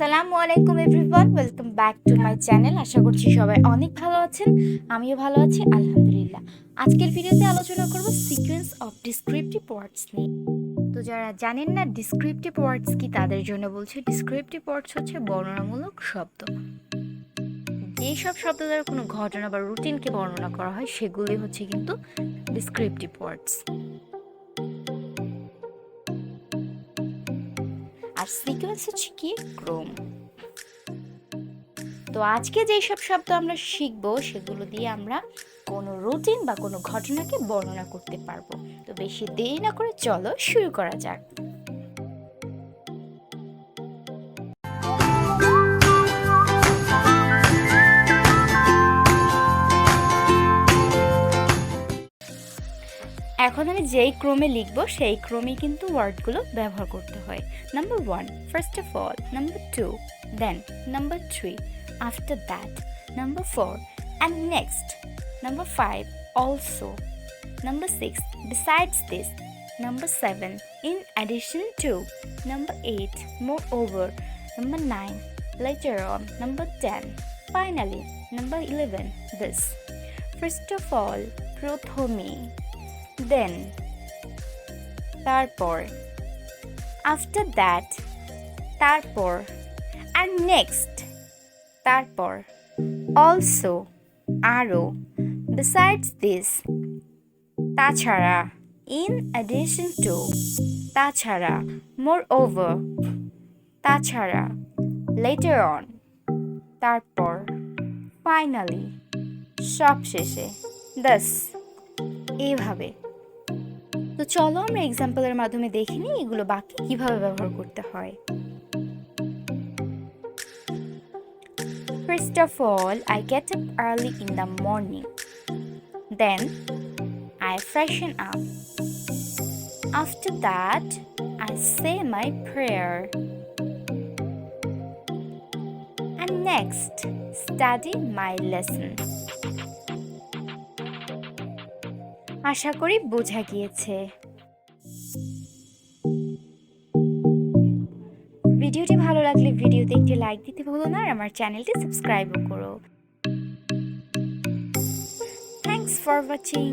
আসসালামু আলাইকুম everyone, welcome back to my channel. আশা করছি সবাই অনেক ভালো আছেন, আমিও ভালো আছি আলহামদুলিল্লাহ। আজকের ভিডিওতে আলোচনা করব সিকোয়েন্স অফ ডিসক্রিপটিভ ওয়ার্ডস নিয়ে। তো যারা জানেন না ডিসক্রিপটিভ ওয়ার্ডস কি, তাদের জন্য বলছি ডিসক্রিপটিভ ওয়ার্ডস হচ্ছে বর্ণনামূলক শব্দ। যেসব শব্দ দ্বারা কোনো ঘটনা বা রুটিনকে বর্ণনা করা হয় সেগুলি হচ্ছে কিন্তু ডিসক্রিপটিভ ওয়ার্ডস। আর সিকোয়েন্স হচ্ছে কি ক্রম। তো আজকে যেই সব শব্দ আমরা শিখব সেগুলো দিয়ে আমরা কোনো রুটিন বা কোনো ঘটনাকে বর্ণনা করতে পারবো। তো বেশি দেরি না করে চলো শুরু করা যাক। এখন আমি যেই ক্রমে লিখব সেই ক্রমেই কিন্তু ওয়ার্ডগুলো ব্যবহার করতে হয়। Number 1, first of all. Number 2, then. Number 3, after that. Number 4, and next. Number 5, also. Number 6, besides this. Number 7, in addition to. Number 8, moreover. Number 9, later on. Number 10, finally. Number 11, this. First of all, প্রথমে। Then, তারপর। After that, তারপর। And next, তারপর। Also, আরো। Besides this, তাছাড়া। In addition to, তাছাড়া। Moreover, তাছাড়া। Later on, তারপর। Finally, সবশেষে। Thus, এইভাবে। তো চলো আমরা এক্সাম্পলের মাধ্যমে দেখে নিই এগুলো বাক্যে কিভাবে ব্যবহার করতে হয়। First of all, I get up early in the morning. Then, I freshen up. After that, I say my prayer. And next, study my lesson. আশা করি বোঝা গিয়েছে। ভিডিওটি ভালো লাগলে ভিডিওতে একটি লাইক দিতে ভুলো না, আর আমার চ্যানেলটি সাবস্ক্রাইবও করো। Thanks for watching.